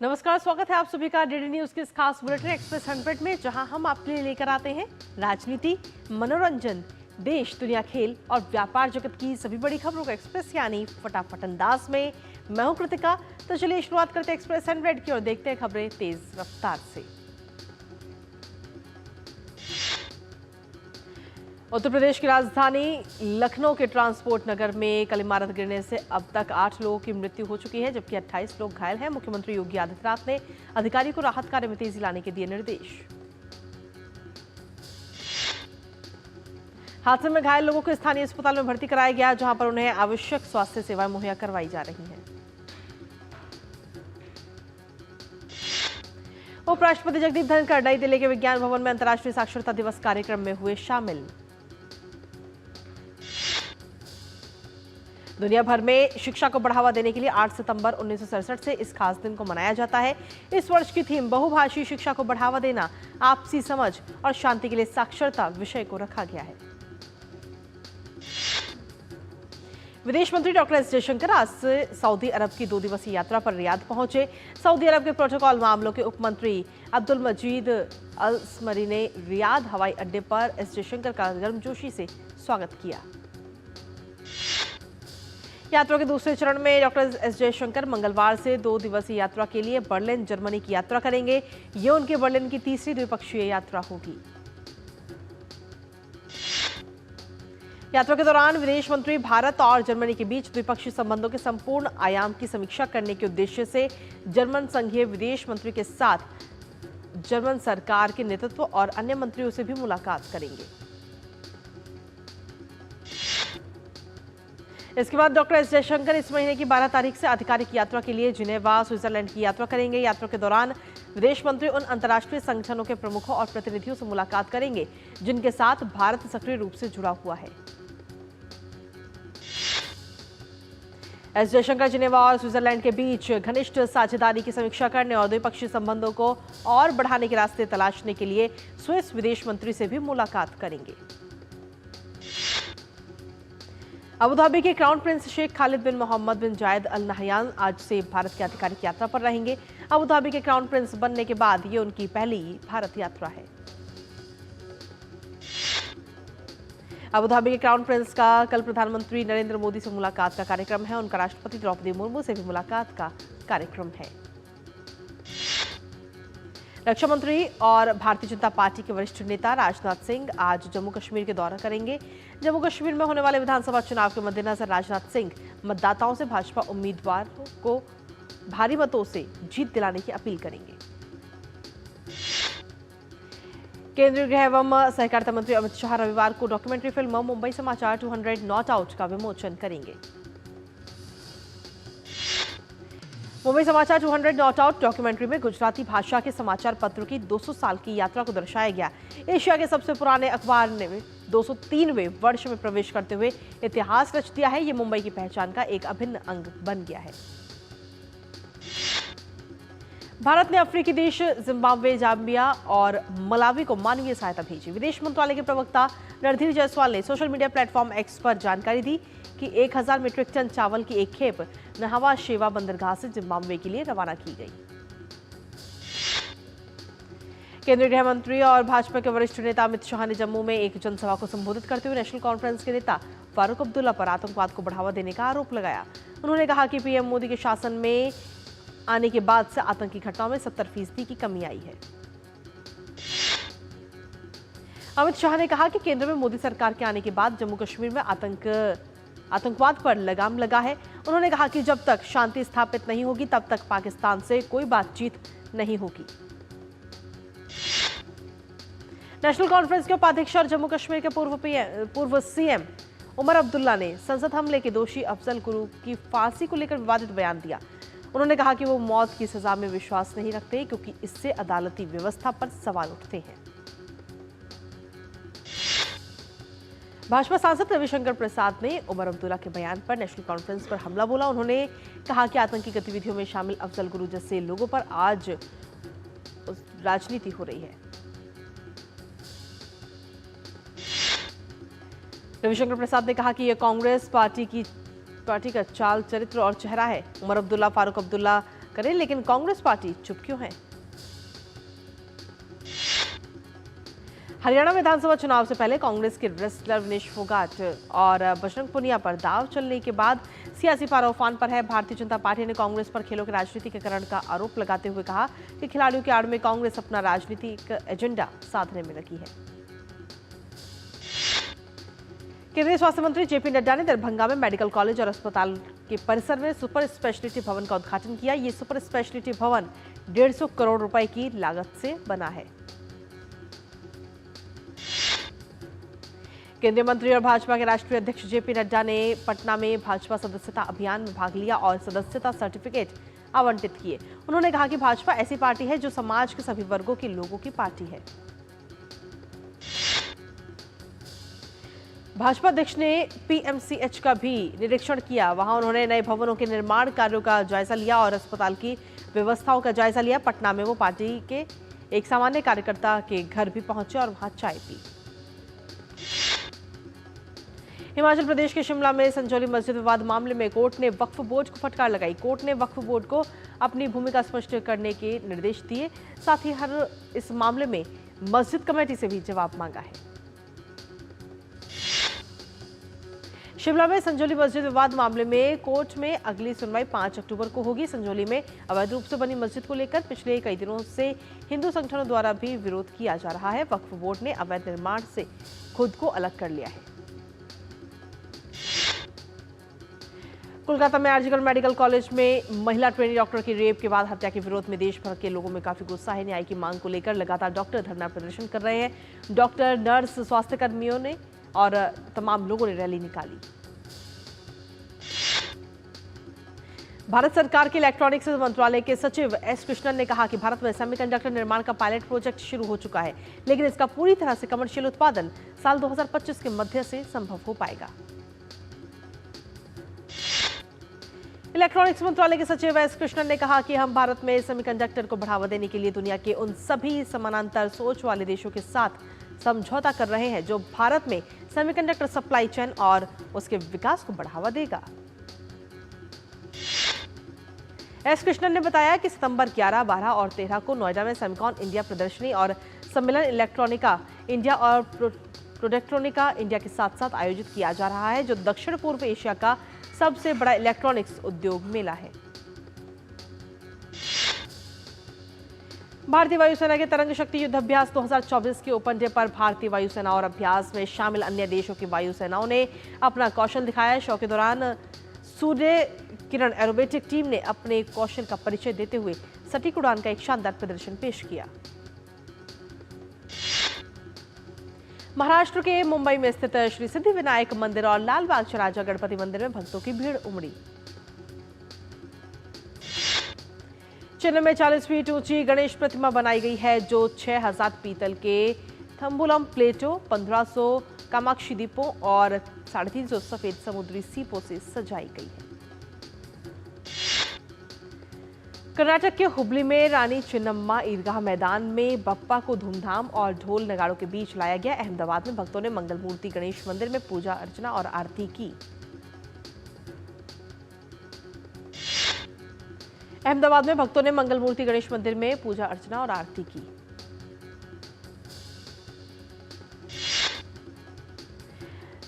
नमस्कार, स्वागत है आप सभी का डीडी न्यूज के इस खास बुलेटिन एक्सप्रेस 100 में, जहां हम आपके लिए लेकर आते हैं राजनीति, मनोरंजन, देश दुनिया, खेल और व्यापार जगत की सभी बड़ी खबरों का एक्सप्रेस यानी फटाफट अंदाज में। मैं हूं कृतिका। तो चलिए शुरुआत करते हैं एक्सप्रेस 100 की और देखते हैं खबरें तेज रफ्तार से। उत्तर प्रदेश की राजधानी लखनऊ के ट्रांसपोर्ट नगर में कल इमारत गिरने से अब तक 8 लोगों की मृत्यु हो चुकी है, जबकि 28 लोग घायल हैं। मुख्यमंत्री योगी आदित्यनाथ ने अधिकारियों को राहत कार्य में तेजी लाने के दिए निर्देश। हादसे में घायल लोगों को स्थानीय अस्पताल में भर्ती कराया गया, जहां पर उन्हें आवश्यक स्वास्थ्य सेवाएं मुहैया करवाई जा रही हैं। उपराष्ट्रपति जगदीप धनखड़ नई दिल्ली के विज्ञान भवन में अंतर्राष्ट्रीय साक्षरता दिवस कार्यक्रम में हुए शामिल। दुनिया भर में शिक्षा को बढ़ावा देने के लिए 8 सितंबर 1967 से इस खास दिन को मनाया जाता है। इस वर्ष की थीम बहुभाषी शिक्षा को बढ़ावा देना, आपसी समझ और शांति के लिए साक्षरता विषय को रखा गया है। विदेश मंत्री डॉक्टर एस जयशंकर आज से सऊदी अरब की 2 दिवसीय यात्रा पर रियाद पहुंचे। सऊदी अरब के प्रोटोकॉल मामलों के उप मंत्री अब्दुल मजीद अल स्मरी ने रियाद हवाई अड्डे पर एस जयशंकर का गर्मजोशी से स्वागत किया। यात्रा के दूसरे चरण में डॉक्टर एस जयशंकर मंगलवार से 2 दिवसीय यात्रा के लिए बर्लिन, जर्मनी की यात्रा करेंगे। ये उनके बर्लिन की तीसरी द्विपक्षीय यात्रा होगी। यात्रा के दौरान विदेश मंत्री भारत और जर्मनी के बीच द्विपक्षीय संबंधों के संपूर्ण आयाम की समीक्षा करने के उद्देश्य से जर्मन संघीय विदेश मंत्री के साथ जर्मन सरकार के नेतृत्व और अन्य मंत्रियों से भी मुलाकात करेंगे। इसके बाद डॉक्टर एस जयशंकर इस महीने की 12 तारीख से आधिकारिक यात्रा के लिए जिनेवा, स्विट्जरलैंड की यात्रा करेंगे। यात्रा के दौरान विदेश मंत्री उन अंतर्राष्ट्रीय संगठनों के प्रमुखों और प्रतिनिधियों से मुलाकात करेंगे जिनके साथ भारत सक्रिय रूप से जुड़ा हुआ है। एस जयशंकर जिनेवा और स्विट्जरलैंड के बीच घनिष्ठ साझेदारी की समीक्षा करने और द्विपक्षीय संबंधों को और बढ़ाने के रास्ते तलाशने के लिए स्विस विदेश मंत्री से भी मुलाकात करेंगे। अबुधाबी के क्राउन प्रिंस शेख खालिद बिन मोहम्मद बिन जायद अल नहयान आज से भारत की आधिकारिक यात्रा पर रहेंगे। अबुधाबी के क्राउन प्रिंस बनने के बाद ये उनकी पहली भारत यात्रा है। अबुधाबी के क्राउन प्रिंस का कल प्रधानमंत्री नरेंद्र मोदी से मुलाकात का कार्यक्रम है। उनका राष्ट्रपति द्रौपदी मुर्मू से भी मुलाकात का कार्यक्रम है। रक्षा मंत्री और भारतीय जनता पार्टी के वरिष्ठ नेता राजनाथ सिंह आज जम्मू कश्मीर के दौरा करेंगे। जम्मू कश्मीर में होने वाले विधानसभा चुनाव के मद्देनजर राजनाथ सिंह मतदाताओं से भाजपा उम्मीदवारों को भारी मतों से जीत दिलाने की अपील करेंगे। केंद्रीय गृह एवं सहकारिता मंत्री अमित शाह रविवार को डॉक्यूमेंट्री फिल्म मुंबई समाचार 200 नॉट आउट का विमोचन करेंगे। मुंबई समाचार 200 नॉट आउट डॉक्यूमेंट्री में गुजराती भाषा के समाचार पत्र की 200 साल की यात्रा को दर्शाया गया। एशिया के सबसे पुराने अखबार ने 203वें वर्ष में प्रवेश करते हुए इतिहास रच दिया है। ये मुंबई की पहचान का एक अभिन्न अंग बन गया है। भारत ने अफ्रीकी देश जिम्बाब्वे, जाम्बिया और मलावी को मानवीय सहायता भेजी। विदेश मंत्रालय के प्रवक्ता रणधीर जायसवाल ने सोशल मीडिया प्लेटफॉर्म एक्स पर जानकारी दी कि 1000 मीट्रिक टन चावल की एक खेप नहावा शेवा बंदरगाह से जिम्बाब्वे के लिए रवाना की गई। केंद्रीय गृह मंत्री और भाजपा के वरिष्ठ नेता अमित शाह ने जम्मू में एक जनसभा को संबोधित करते हुए नेशनल कॉन्फ्रेंस के नेता फारूक अब्दुल्ला पर आतंकवाद को बढ़ावा देने का आरोप लगाया। उन्होंने कहा कि पीएम मोदी के शासन में आने के बाद से आतंकी घटनाओं में 70% की कमी आई है। अमित शाह ने कहा कि केंद्र में मोदी सरकार के आने के बाद जम्मू कश्मीर में आतंकवाद पर लगाम लगा है। उन्होंने कहा कि जब तक शांति स्थापित नहीं होगी तब तक पाकिस्तान से कोई बातचीत नहीं होगी। नेशनल कॉन्फ्रेंस के उपाध्यक्ष और जम्मू कश्मीर के पूर्व सीएम उमर अब्दुल्ला ने संसद हमले के दोषी अफजल गुरु की फांसी को लेकर विवादित बयान दिया। उन्होंने कहा कि वो मौत की सजा में विश्वास नहीं रखते क्योंकि इससे अदालती व्यवस्था पर सवाल उठते हैं। भाजपा सांसद रविशंकर प्रसाद ने उमर अब्दुल्ला के बयान पर नेशनल कॉन्फ्रेंस पर हमला बोला। उन्होंने कहा कि आतंकी गतिविधियों में शामिल अफजल गुरु जैसे लोगों पर आज राजनीति हो रही है। रविशंकर प्रसाद ने कहा कि यह कांग्रेस पार्टी का चाल चरित्र और चेहरा है। उमर अब्दुल्ला फारूक अब्दुल्ला करें, लेकिन कांग्रेस पार्टी चुप क्यों है? हरियाणा विधानसभा चुनाव से पहले कांग्रेस के रेसलर विनेश फोगाट और बजरंग पुनिया पर दाव चलने के बाद सियासी पारा उफान पर है। भारतीय जनता पार्टी ने कांग्रेस पर खेलों के राजनीतिकरण का आरोप लगाते हुए कहा कि खिलाड़ियों की आड़ में कांग्रेस अपना राजनीतिक एजेंडा साधने में लगी है। केंद्रीय स्वास्थ्य मंत्री जेपी नड्डा ने दरभंगा में मेडिकल कॉलेज और अस्पताल के परिसर में सुपर स्पेशलिटी भवन का उद्घाटन किया। ये सुपर स्पेशलिटी भवन 150 करोड़ रुपए की लागत से बना है। केंद्रीय मंत्री और भाजपा के राष्ट्रीय अध्यक्ष जेपी नड्डा ने पटना में भाजपा सदस्यता अभियान में भाग लिया और सदस्यता सर्टिफिकेट आवंटित किए। उन्होंने कहा कि भाजपा ऐसी पार्टी है जो समाज के सभी वर्गों के लोगों की पार्टी है। भाजपा अध्यक्ष ने पीएमसीएच का भी निरीक्षण किया। वहां उन्होंने नए भवनों के निर्माण कार्यों का जायजा लिया और अस्पताल की व्यवस्थाओं का जायजा लिया। पटना में वो पार्टी के एक सामान्य कार्यकर्ता के घर भी पहुंचे और वहां चाय पी। हिमाचल प्रदेश के शिमला में संजौली मस्जिद विवाद मामले में कोर्ट ने वक्फ बोर्ड को फटकार लगाई। कोर्ट ने वक्फ बोर्ड को अपनी भूमिका स्पष्ट करने के निर्देश दिए। साथ ही हर इस मामले में मस्जिद कमेटी से भी जवाब मांगा है। शिमला में संजौली मस्जिद विवाद मामले में कोर्ट में अगली सुनवाई 5 अक्टूबर को होगी। संजौली में अवैध रूप से बनी मस्जिद को लेकर पिछले कई दिनों से हिंदू संगठनों द्वारा भी विरोध किया जा रहा है। वक्फ बोर्ड ने अवैध निर्माण से खुद को अलग कर लिया है। कोलकाता में आरजीकर मेडिकल कॉलेज में महिला ट्रेनी डॉक्टर की रेप के बाद हत्या के विरोध में देश भर के लोगों में काफी गुस्सा है। न्याय की मांग को लेकर लगातार डॉक्टर धरना प्रदर्शन कर रहे हैं। डॉक्टर, नर्स, स्वास्थ्य कर्मियों ने और तमाम लोगों ने रैली निकाली। भारत सरकार के इलेक्ट्रॉनिक्स मंत्रालय के सचिव एस कृष्णन ने कहा कि भारत में सेमीकंडक्टर निर्माण का पायलट प्रोजेक्ट शुरू हो चुका है, लेकिन इसका पूरी तरह से कमर्शियल उत्पादन साल 2025 के मध्य से संभव हो पाएगा। इलेक्ट्रॉनिक्स मंत्रालय के सचिव एस कृष्णन ने कहा कि हम भारत में सेमीकंडक्टर को बढ़ावा देने के लिए दुनिया के उन सभी समानांतर सोच वाले देशों के साथ समझौता कर रहे हैं जो भारत में सेमीकंडक्टर सप्लाई चेन और उसके विकास को बढ़ावा देगा। एस कृष्णन ने बताया कि सितंबर 11, 12 और 13 को नोएडा में सेमिकॉन इंडिया प्रदर्शनी और सम्मेलन इलेक्ट्रॉनिका इंडिया और प्रोडक्ट्रोनिका इंडिया के साथ साथ आयोजित किया जा रहा है, जो दक्षिण पूर्व एशिया का सबसे बड़ा इलेक्ट्रॉनिक्स उद्योग मेला है। भारतीय वायुसेना के तरंग शक्ति युद्ध अभ्यास 2024 के ओपन डे पर भारतीय वायुसेना और अभ्यास में शामिल अन्य देशों की वायुसेनाओं ने अपना कौशल दिखाया। शो के दौरान सूर्य किरण एरोबेटिक टीम ने अपने कौशल का परिचय देते हुए सटीक उड़ान का एक शानदार प्रदर्शन पेश किया। महाराष्ट्र के मुंबई में स्थित श्री सिद्धि विनायक मंदिर और लाल बाग राजा गणपति मंदिर में भक्तों की भीड़ उमड़ी। चेन्नई में 40 फीट ऊंची गणेश प्रतिमा बनाई गई है, जो 6000 पीतल के थम्बुलम प्लेटों, 1500 कामाक्षी दीपों और 350 सफेद समुद्री सीपों से सजाई गई है। कर्नाटक के हुबली में रानी चिन्नम्मा ईदगाह मैदान में बप्पा को धूमधाम और ढोल नगाड़ों के बीच लाया गया। अहमदाबाद में भक्तों ने मंगल मूर्ति गणेश मंदिर में पूजा अर्चना और आरती की। अहमदाबाद में भक्तों ने मंगल मूर्ति गणेश मंदिर में पूजा अर्चना और आरती की।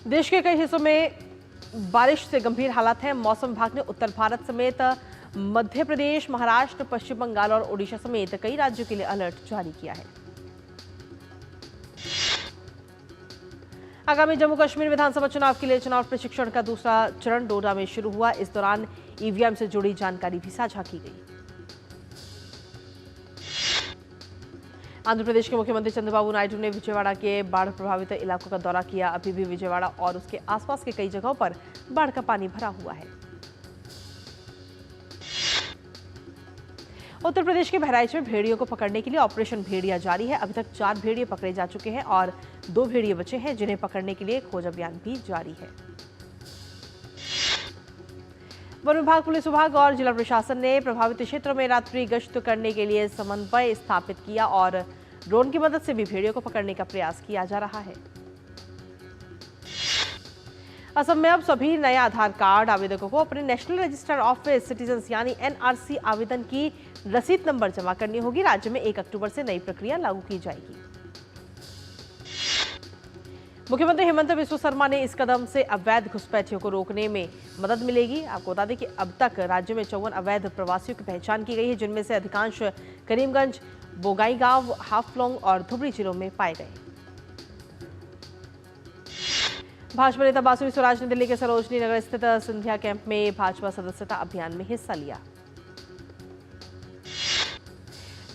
देश के कई हिस्सों में बारिश से गंभीर हालात हैं। मौसम विभाग ने उत्तर भारत समेत मध्य प्रदेश, महाराष्ट्र, पश्चिम बंगाल और ओडिशा समेत कई राज्यों के लिए अलर्ट जारी किया है। आगामी जम्मू कश्मीर विधानसभा चुनाव के लिए चुनाव प्रशिक्षण का दूसरा चरण डोडा में शुरू हुआ। इस दौरान ईवीएम से जुड़ी जानकारी भी साझा की गई। आंध्र प्रदेश के मुख्यमंत्री चंद्रबाबू नायडू ने विजयवाड़ा के बाढ़ प्रभावित इलाकों का दौरा किया। अभी भी विजयवाड़ा और उसके आसपास के कई जगहों पर बाढ़ का पानी भरा हुआ है। उत्तर प्रदेश के बहराइच में भेड़ियों को पकड़ने के लिए ऑपरेशन भेड़िया जारी है। अभी तक 4 भेड़िए पकड़े जा चुके हैं और 2 भेड़िए बचे हैं, जिन्हें पकड़ने के लिए खोज अभियान भी जारी है। वन विभाग, पुलिस विभाग और जिला प्रशासन ने प्रभावित क्षेत्रों में रात्रि गश्त करने के लिए समन्वय स्थापित किया और ड्रोन की मदद से भी भेड़ियों को पकड़ने का प्रयास किया जा रहा है। असम में अब सभी नए आधार कार्ड आवेदकों को अपने नेशनल रजिस्टर ऑफिस सिटीजन्स यानी एनआरसी आवेदन की रसीद नंबर जमा करनी होगी। राज्य में 1 अक्टूबर से नई प्रक्रिया लागू की जाएगी। मुख्यमंत्री हेमंत बिस्वा शर्मा ने इस कदम से अवैध घुसपैठियों को रोकने में मदद मिलेगी। आपको बता दें कि अब तक राज्य में 54 अवैध प्रवासियों की पहचान की गई है, जिनमें से अधिकांश करीमगंज, बोगाईगांव, हाफलोंग और धुबरी जिलों में पाए गए। भाजपा नेता बासुरी स्वराज ने दिल्ली के सरोजनी नगर स्थित सिंधिया कैंप में भाजपा सदस्यता अभियान में हिस्सा लिया।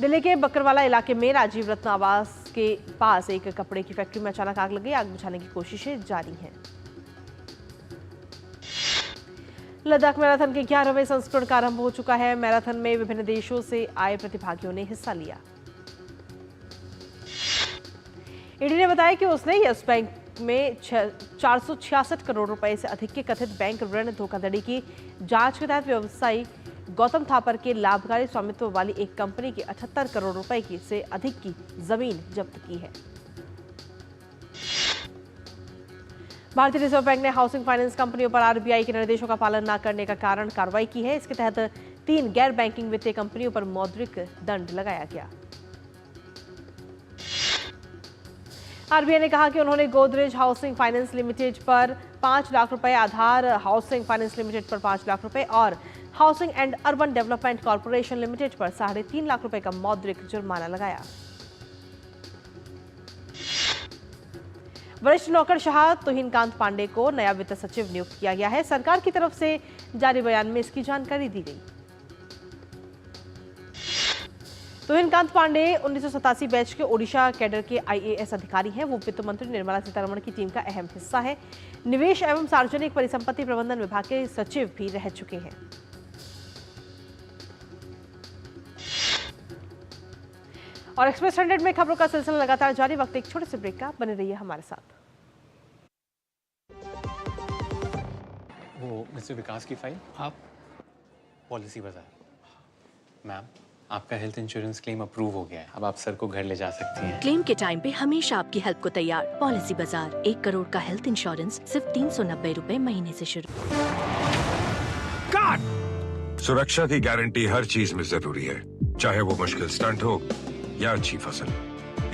दिल्ली के बकरवाला इलाके में राजीव रत्न आवास के पास एक कपड़े की फैक्ट्री में अचानक आग लगी। आग बुझाने की कोशिशें जारी हैं। लद्दाख मैराथन के 11वें संस्करण का आरंभ हो चुका है। मैराथन में विभिन्न देशों से आए प्रतिभागियों ने हिस्सा लिया। ईडी ने बताया कि उसने यस बैंक में 466 करोड़ रुपए से अधिक के कथित बैंक ऋण धोखाधड़ी की जांच के तहत व्यवसायी गौतम थापर के लाभकारी स्वामित्व वाली एक कंपनी की 78 करोड़ रुपए की से अधिक की जमीन जब्त की है। भारतीय रिजर्व बैंक ने हाउसिंग फाइनेंस कंपनियों पर आरबीआई के निर्देशों का पालन न करने का कारण कार्रवाई की है। इसके तहत 3 गैर बैंकिंग वित्तीय कंपनियों पर मौद्रिक दंड लगाया गया। आरबीआई ने कहा कि उन्होंने गोदरेज हाउसिंग फाइनेंस लिमिटेड पर 5 लाख रुपए, आधार हाउसिंग फाइनेंस लिमिटेड पर 5 लाख रुपए और housing and urban development corporation limited पर 3.5 लाख रुपए का मौद्रिक जुर्माना लगाया। वरिष्ठ नौकरशाह तुहिनकांत पांडे को नया वित्त सचिव नियुक्त किया गया है। सरकार की तरफ से जारी बयान में इसकी जानकारी दी गई। तुहिनकांत पांडे 1987 बैच के ओडिशा कैडर के आईएएस अधिकारी हैं। वो वित्त मंत्री निर्मला सीतारमण की टीम का अहम हिस्सा है। निवेश एवं सार्वजनिक परिसंपत्ति प्रबंधन विभाग के सचिव भी रह चुके हैं। और एक्सप्रेस 100 में खबरों का सिलसिला लगातार जारी। वक्त एक छोटे से ब्रेक का, बने रहिए हमारे साथ। वो मिस्टर विकास की फाइल आप पॉलिसी बाजार। मैम, आपका हेल्थ इंश्योरेंस क्लेम अप्रूव हो गया है। अब आप सर को घर ले जा सकती हैं। क्लेम के टाइम पे हमेशा आपकी हेल्प को तैयार। पॉलिसी बाजार, 1 करोड़ का हेल्थ इंश्योरेंस सिर्फ 390 रुपए महीने से शुरू। सुरक्षा की गारंटी हर चीज में जरूरी है, चाहे वो मुश्किल स्टंट हो या अच्छी फसल।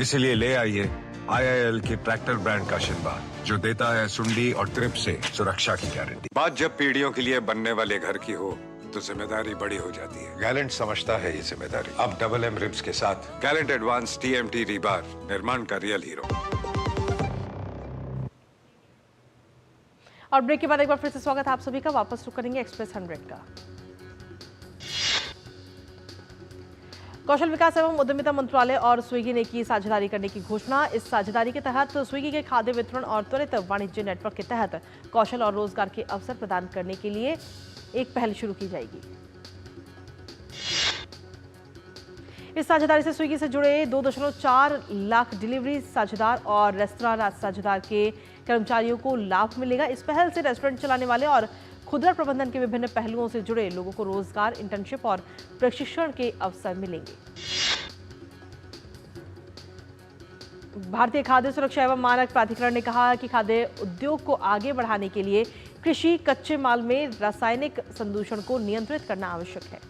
इसलिए ले आइए IIL के ट्रैक्टर ब्रांड का शिनबा, जो देता है सुंडी और ट्रिप से सुरक्षा की गारंटी। बात जब पीढ़ियों के लिए बनने वाले घर की हो तो जिम्मेदारी बड़ी हो जाती है। गैलेंट समझता है ये जिम्मेदारी। अब डबल M रिब्स के साथ गैलेंट एडवांस TMT रीबार, निर्माण का रियल हीरो। और ब्रेक के बाद एक बार फिर से स्वागत है आप सभी का। वापस रुक करेंगे एक्सप्रेस 100 का। कौशल विकास एवं उद्यमिता मंत्रालय और स्विगी ने की साझेदारी करने की घोषणा। इस साझेदारी के तहत स्विगी के खाद्य वितरण और त्वरित वाणिज्य नेटवर्क के तहत कौशल और रोजगार के अवसर प्रदान करने के लिए एक पहल शुरू की जाएगी। इस साझेदारी से स्विगी से जुड़े 2.4 लाख डिलीवरी साझेदार और रेस्तरां साझेदार के कर्मचारियों को लाभ मिलेगा। इस पहल से रेस्टोरेंट चलाने वाले और खुदरा प्रबंधन के विभिन्न पहलुओं से जुड़े लोगों को रोजगार, इंटर्नशिप और प्रशिक्षण के अवसर मिलेंगे। भारतीय खाद्य सुरक्षा एवं मानक प्राधिकरण ने कहा कि खाद्य उद्योग को आगे बढ़ाने के लिए कृषि कच्चे माल में रासायनिक संदूषण को नियंत्रित करना आवश्यक है।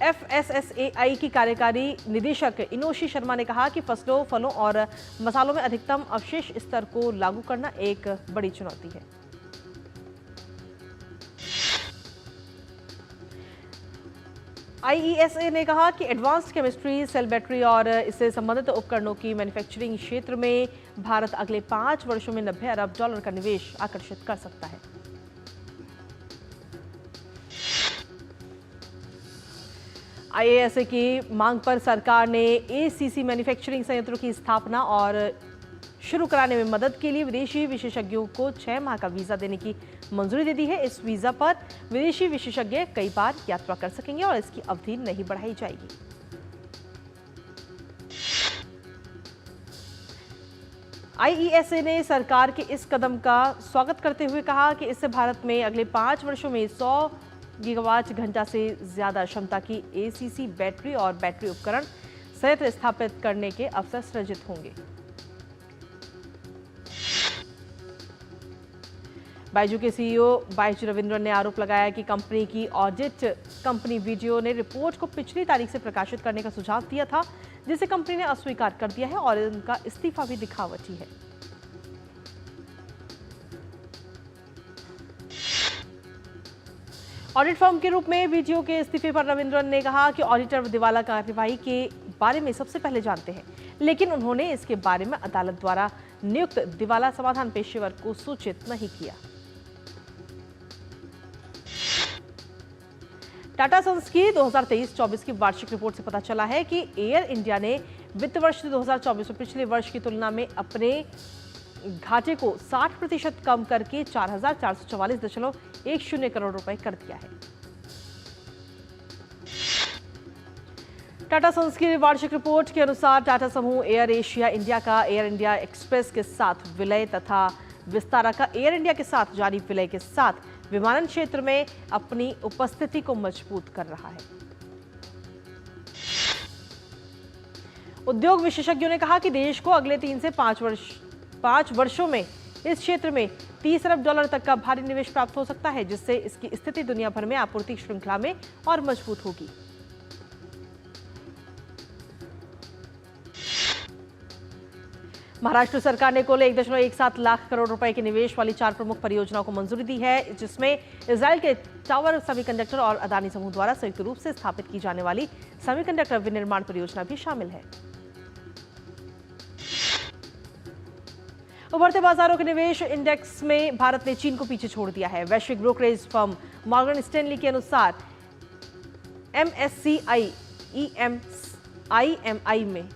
FSSAI की कार्यकारी निदेशक इनोशी शर्मा ने कहा कि फसलों, फलों और मसालों में अधिकतम अवशेष स्तर को लागू करना एक बड़ी चुनौती है। IESA ने कहा कि एडवांस्ड केमिस्ट्री, सेल बैटरी और इससे संबंधित उपकरणों की मैन्युफैक्चरिंग क्षेत्र में भारत अगले 5 वर्षों में $90 अरब का निवेश आकर्षित कर सकता है। IASA की मांग पर सरकार ने ACC मैन्युफैक्चरिंग संयंत्रों की स्थापना और शुरू कराने में मदद के लिए विदेशी विशेषज्ञों को 6 माह का वीजा देने की मंजूरी दे दी है। इस वीजा पर विदेशी विशेषज्ञ कई बार यात्रा कर सकेंगे और इसकी अवधि नहीं बढ़ाई जाएगी। IESA ने सरकार के इस कदम का स्वागत करते हुए कहा कि इससे भारत में अगले 5 वर्षों में 100 गीगावाट घंटा से ज्यादा क्षमता की ACC बैटरी और बैटरी उपकरण संयंत्र स्थापित करने के अवसर सृजित होंगे। बायजू के सीईओ बायजू रविंद्रन ने आरोप लगाया कि कंपनी की ऑडिट कंपनी वीडियो ने रिपोर्ट को पिछली तारीख से प्रकाशित करने का सुझाव दिया था, जिसे कंपनी ने अस्वीकार कर दिया है और उनका इस्तीफा भी दिखावटी है। ऑडिट फर्म के रूप में वीडियो के इस्तीफे पर रविंद्रन ने कहा कि ऑडिटर दिवाला कार्यवाही के बारे में सबसे पहले जानते हैं, लेकिन उन्होंने इसके बारे में अदालत द्वारा नियुक्त दिवाला समाधान पेशेवर को सूचित नहीं किया। टाटा सन्स की 2023-24 की वार्षिक रिपोर्ट से पता चला है कि एयर इंडिया ने वित्त वर्ष 2024 में पिछले वर्ष की तुलना में अपने घाटे को 60% कम करके 4,444.10 करोड़ रुपए कर दिया है। टाटा सन्स की वार्षिक रिपोर्ट के अनुसार टाटा समूह एयर एशिया इंडिया का एयर इंडिया एक्सप्रेस के साथ विलय तथा विस्तारा का एयर इंडिया के साथ जारी विलय के साथ विमानन क्षेत्र में अपनी उपस्थिति को मजबूत कर रहा है। उद्योग विशेषज्ञों ने कहा कि देश को अगले 3 से 5 वर्षों में इस क्षेत्र में $30 अरब तक का भारी निवेश प्राप्त हो सकता है, जिससे इसकी स्थिति दुनिया भर में आपूर्ति श्रृंखला में और मजबूत होगी। महाराष्ट्र सरकार ने कुल 1.17 लाख करोड़ रुपए के निवेश वाली 4 प्रमुख परियोजनाओं को मंजूरी दी है, जिसमें इजराइल के टावर सेमीकंडक्टर और अदानी समूह द्वारा संयुक्त रूप से स्थापित की जाने वाली सेमीकंडक्टर विनिर्माण परियोजना भी शामिल है। उभरते बाजारों के निवेश इंडेक्स में भारत ने चीन को पीछे छोड़ दिया है। वैश्विक ब्रोकरेज फर्म मॉर्गन स्टैनली के अनुसार MSCI EMI में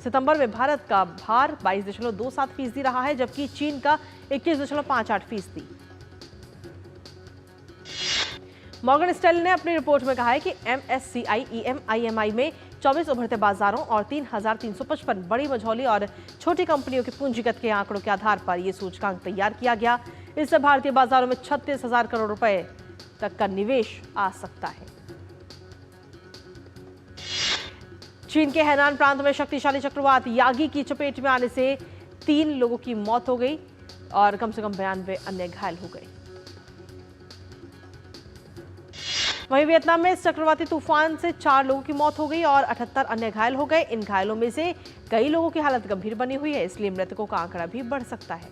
सितंबर में भारत का भार 22.27% रहा है, जबकि चीन का 21.58%। मॉर्गन स्टैनली ने अपनी रिपोर्ट में कहा है कि MSCI EMI में 24 उभरते बाजारों और 3,355 बड़ी मझौली और छोटी कंपनियों के पूंजीगत के आंकड़ों के आधार पर यह सूचकांक तैयार किया गया। इससे भारतीय बाजारों में 36,000 करोड़ रुपए तक का निवेश आ सकता है। चीन के हैनान प्रांत में शक्तिशाली चक्रवात यागी की चपेट में आने से 3 लोगों की मौत हो गई और कम से कम 92 अन्य घायल हो गए। वहीं वियतनाम में इस चक्रवाती तूफान से 4 लोगों की मौत हो गई और 78 अन्य घायल हो गए। इन घायलों में से कई लोगों की हालत गंभीर बनी हुई है, इसलिए मृतकों का आंकड़ा भी बढ़ सकता है।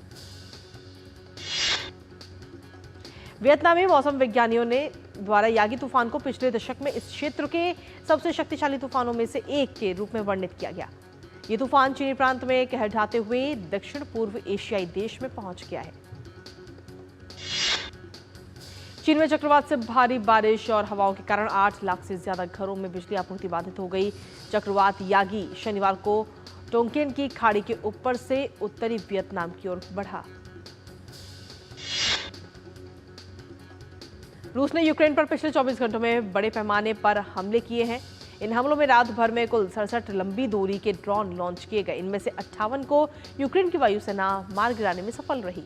वियतनामी मौसम विज्ञानियों ने द्वारा यागी तूफान को पिछले दशक में इस क्षेत्र के सबसे शक्तिशाली तूफानों में से एक के रूप में वर्णित किया गया। ये तूफान चीनी प्रांत में कहर ढाते हुए दक्षिण पूर्व एशियाई देश में पहुंच गया है। चीन में चक्रवात से भारी बारिश और हवाओं के कारण 8 लाख से ज्यादा घरों में बिजली आपूर्ति बाधित हो गई। चक्रवात यागी शनिवार को टोंकेन की खाड़ी के ऊपर से उत्तरी वियतनाम की ओर बढ़ा। रूस ने यूक्रेन पर पिछले 24 घंटों में बड़े पैमाने पर हमले किए हैं। इन हमलों में रात भर में कुल 67 लंबी दूरी के ड्रोन लॉन्च किए गए। इनमें से 58 को यूक्रेन की वायुसेना मार गिराने में सफल रही।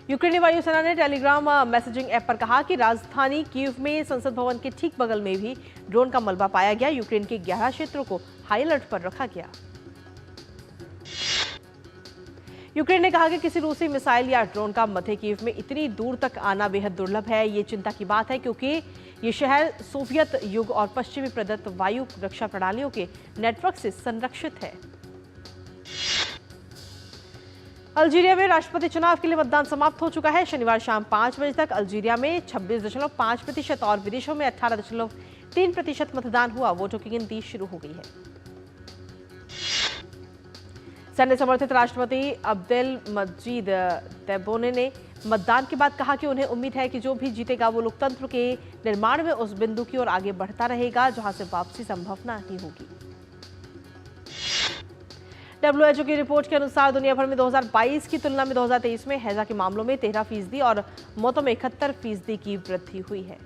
यूक्रेनी वायुसेना ने टेलीग्राम मैसेजिंग ऐप पर कहा कि राजधानी कीव में संसद भवन के ठीक बगल में भी ड्रोन का मलबा पाया गया। यूक्रेन के 11 क्षेत्रों को हाई अलर्ट पर रखा गया। यूक्रेन ने कहा कि किसी रूसी मिसाइल या ड्रोन का मध्य कीव में इतनी दूर तक आना बेहद दुर्लभ है। ये चिंता की बात है क्योंकि ये शहर सोवियत युग और पश्चिमी प्रदत्त वायु रक्षा प्रणालियों के नेटवर्क से संरक्षित है। अल्जीरिया में राष्ट्रपति चुनाव के लिए मतदान समाप्त हो चुका है। शनिवार शाम 5 बजे तक अल्जीरिया में 26.5% और विदेशों में 18.3% मतदान हुआ। वोटों की गिनती शुरू हो गई है। सैन्य समर्थित राष्ट्रपति अब्देल मजीद तेब्बोने ने मतदान के बाद कहा कि उन्हें उम्मीद है कि जो भी जीतेगा वो लोकतंत्र के निर्माण में उस बिंदु की ओर आगे बढ़ता रहेगा जहां से वापसी संभव नहीं होगी। WHO की रिपोर्ट के अनुसार दुनिया भर में 2022 की तुलना में 2023 में हैजा के मामलों में 13% और मौतों में 71% की वृद्धि हुई है।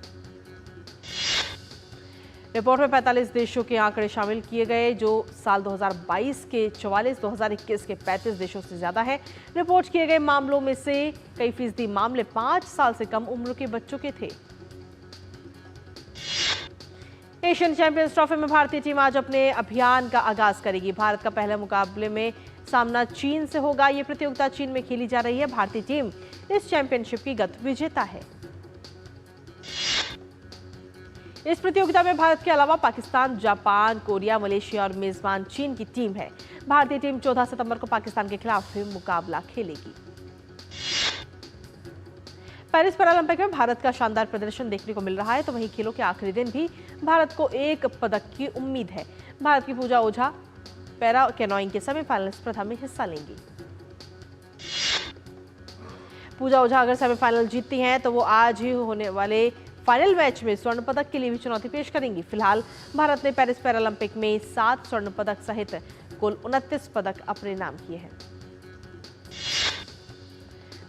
रिपोर्ट में 45 देशों के आंकड़े शामिल किए गए जो साल 2022 के 44, 2021 के 35 देशों से ज्यादा है। रिपोर्ट किए गए मामलों में से कई फीसदी मामले 5 साल से कम उम्र के बच्चों के थे। एशियन चैंपियंस ट्रॉफी में भारतीय टीम आज अपने अभियान का आगाज करेगी। भारत का पहले मुकाबले में सामना चीन से होगा। ये प्रतियोगिता चीन में खेली जा रही है। भारतीय टीम इस चैंपियनशिप की गत विजेता है। इस प्रतियोगिता में भारत के अलावा पाकिस्तान, जापान, कोरिया, मलेशिया और मेजबान चीन की टीम है। भारतीय टीम 14 सितंबर को पाकिस्तान के खिलाफ भी मुकाबला खेलेगी। पेरिस पैरालंपिक में भारत का शानदार प्रदर्शन देखने को मिल रहा है, तो वहीं खेलों के आखिरी दिन भी भारत को एक पदक की उम्मीद है। भारत की पूजा ओझा पैरा कैनोइंग के सेमीफाइनल स्पर्धा में हिस्सा लेंगी। पूजा ओझा अगर सेमीफाइनल जीतती हैं तो वो आज ही होने वाले फाइनल मैच में स्वर्ण पदक के लिए भी चुनौती पेश करेंगी। फिलहाल भारत ने पेरिस पैरालंपिक में 7 स्वर्ण पदक सहित कुल 29 पदक अपने नाम किए हैं।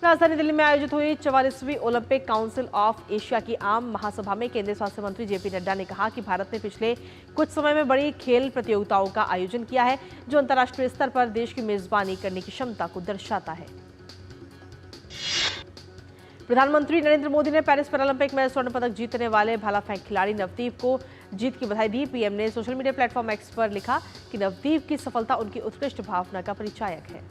राजधानी दिल्ली में आयोजित हुई 44वीं ओलंपिक काउंसिल ऑफ एशिया की आम महासभा में केंद्रीय स्वास्थ्य मंत्री जेपी नड्डा ने कहा कि भारत ने पिछले कुछ समय में बड़ी खेल प्रतियोगिताओं का आयोजन किया है, जो अंतर्राष्ट्रीय स्तर पर देश की मेजबानी करने की क्षमता को दर्शाता है। प्रधानमंत्री नरेंद्र मोदी ने पेरिस पैरालंपिक में स्वर्ण पदक जीतने वाले भाला फेंक खिलाड़ी नवदीप को जीत की बधाई दी। पीएम ने सोशल मीडिया प्लेटफॉर्म एक्स पर लिखा कि नवदीप की सफलता उनकी उत्कृष्ट भावना का परिचायक है।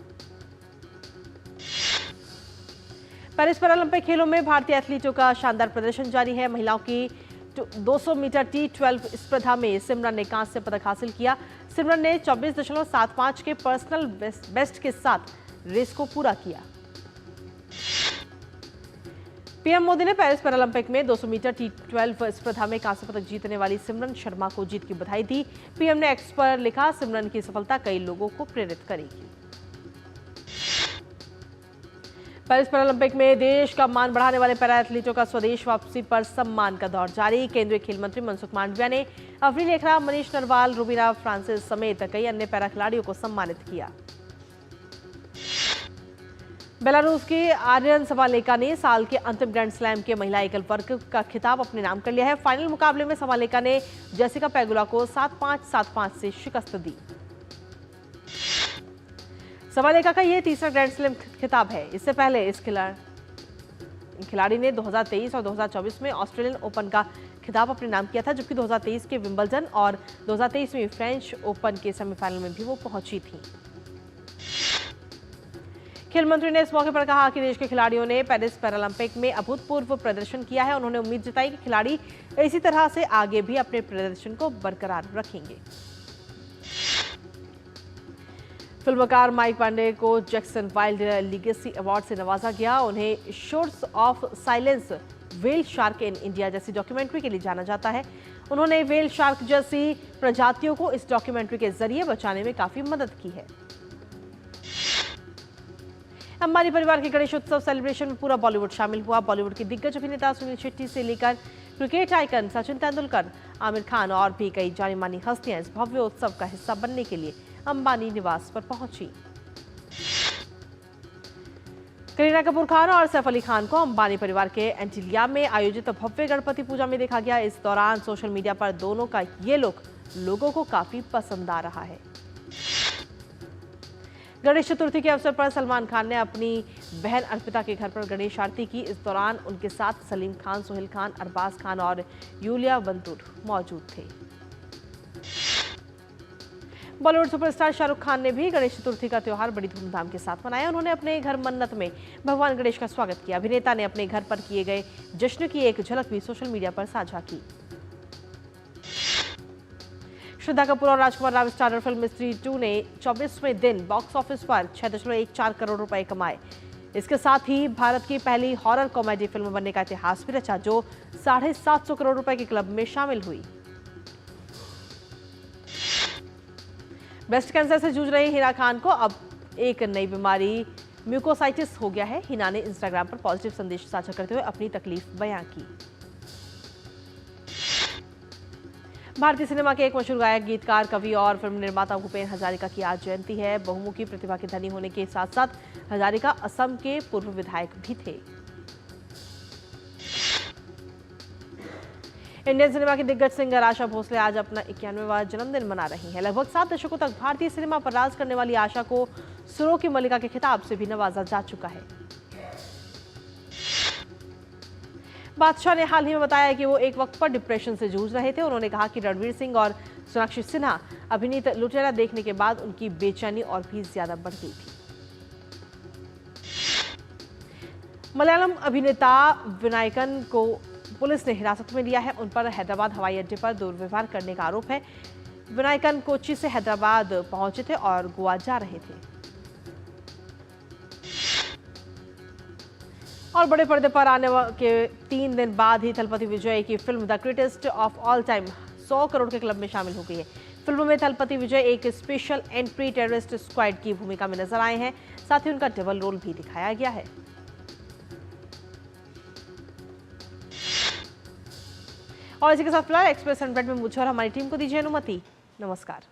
पेरिस पैरालंपिक खेलों में भारतीय एथलीटों का शानदार प्रदर्शन जारी है। महिलाओं की 200 मीटर T12 स्पर्धा में सिमरन ने कांस्य पदक हासिल किया। सिमरन ने 24.75 के पर्सनल बेस्ट के साथ रेस को पूरा किया। पीएम मोदी ने पेरिस पैरालंपिक में 200 मीटर T12 स्पर्धा में कांस्य पदक जीतने वाली सिमरन शर्मा को जीत की बधाई दी। पीएम ने एक्स पर लिखा, सिमरन की सफलता कई लोगों को प्रेरित करेगी। पेरिस पैरालंपिक में देश का मान बढ़ाने वाले पैरा एथलीटों का स्वदेश वापसी पर सम्मान का दौर जारी। केंद्रीय खेल मंत्री मनसुख मांडविया ने अवनी लेखरा, मनीष नरवाल, रुबीना फ्रांसिस समेत कई अन्य पैरा खिलाड़ियों को सम्मानित किया। बेलारूस की आर्यन सवालेका ने साल के अंतिम ग्रैंड स्लैम के महिला एकल वर्ग का खिताब अपने नाम कर लिया है। फाइनल मुकाबले में सवालेका ने जेसिका पेगुला को 7-5, 7-5 से शिकस्त दी। सवालेका का यह तीसरा ग्रैंड स्लैम खिताब है। इससे पहले इस खिलाड़ी ने 2023 और 2024 में ऑस्ट्रेलियन ओपन का खिताब अपने नाम किया था, जबकि 2023 के विंबलडन और 2023 में फ्रेंच ओपन के सेमीफाइनल में भी वो पहुंची थी। खेल मंत्री ने इस मौके पर कहा कि देश के खिलाड़ियों ने पेरिस पैरालंपिक में अभूतपूर्व प्रदर्शन किया है। उन्होंने उम्मीद जताई कि खिलाड़ी इसी तरह से आगे भी अपने प्रदर्शन को बरकरार रखेंगे। फिल्मकार माइक पांडे को जैक्सन वाइल्ड लीगेसी अवार्ड से नवाजा गया। उन्हें shores of silence, whale shark in India जैसी डॉक्यूमेंट्री के लिए जाना जाता है। उन्होंने व्हेल शार्क जैसी प्रजातियों को इस डॉक्यूमेंट्री के जरिए बचाने में काफी मदद की है। अंबानी परिवार के गणेश उत्सव सेलिब्रेशन में पूरा बॉलीवुड शामिल हुआ। बॉलीवुड के दिग्गज अभिनेता सुनील शेट्टी से लेकर क्रिकेट आइकन सचिन तेंदुलकर, आमिर खान और भी कई जानी मानी हस्तियां इस भव्य उत्सव का हिस्सा बनने के लिए अंबानी निवास पर पहुंची। करीना कपूर खान और सैफ अली खान को अंबानी परिवार के एंटीलिया में आयोजित भव्य गणपति पूजा में देखा गया। इस दौरान सोशल मीडिया पर दोनों का ये लुक लोगों को काफी पसंद आ रहा है। गणेश चतुर्थी के अवसर पर सलमान खान ने अपनी बहन अर्पिता के घर पर गणेश आरती की। इस दौरान उनके साथ सलीम खान, सोहेल खान, अरबाज खान और यूलिया वंतूर मौजूद थे। बॉलीवुड सुपरस्टार शाहरुख खान ने भी गणेश चतुर्थी का त्योहार बड़ी धूमधाम के साथ मनाया। उन्होंने अपने घर मन्नत में भगवान गणेश का स्वागत किया। अभिनेता ने अपने घर पर किए गए जश्न की एक झलक भी सोशल मीडिया पर साझा की। श्रद्धा कपूर और राजकुमार राव स्टारर फिल्म स्त्री 2 ने 24वें दिन बॉक्स ऑफिस पर 6.14 करोड़ रुपए कमाए। इसके साथ ही भारत की पहली हॉरर कॉमेडी फिल्म बनने का इतिहास भी रचा, जो 750 करोड़ रुपए के क्लब में शामिल हुई। ब्रेस्ट कैंसर से जूझ रही हिना खान को अब एक नई बीमारी म्यूकोसाइटिस हो गया है। हिना ने इंस्टाग्राम पर पॉजिटिव संदेश साझा करते हुए अपनी तकलीफ बयां की। भारतीय सिनेमा के एक मशहूर गायक, गीतकार, कवि और फिल्म निर्माता भूपेन हजारिका की आज जयंती है। बहुमुखी प्रतिभा के धनी होने के साथ साथ हजारिका असम के पूर्व विधायक भी थे। इंडियन सिनेमा की दिग्गज सिंगर आशा भोसले आज अपना 91वां जन्मदिन मना रही हैं। लगभग 7 दशकों तक भारतीय सिनेमा पर राज करने वाली आशा को सुरों की मल्लिका के खिताब से भी नवाजा जा चुका है। बादशाह ने हाल ही में बताया कि वो एक वक्त पर डिप्रेशन से जूझ रहे थे। उन्होंने कहा कि रणवीर सिंह और सोनाक्षी सिन्हा अभिनीत लुटेरा देखने के बाद उनकी बेचैनी और भी ज्यादा बढ़ गई थी। मलयालम अभिनेता विनायकन को पुलिस ने हिरासत में लिया है। उन पर हैदराबाद हवाई अड्डे पर दुर्व्यवहार करने का आरोप है। विनायकन कोच्चि से हैदराबाद पहुंचे थे और गोवा जा रहे थे। और बड़े पर्दे पर आने के 3 दिन बाद ही थलपति विजय की film the greatest of all time 100 crore के क्लब में शामिल हो गई है। फिल्म में थलपति विजय एक स्पेशल एंट्री टेररिस्ट स्क्वाड की भूमिका में नजर आए हैं। साथ ही उनका डबल रोल भी दिखाया गया है। और इसी के साथ फिलहाल एक्सप्रेस 100 में मुझे और हमारी टीम को दीजिए अनुमति। नमस्कार।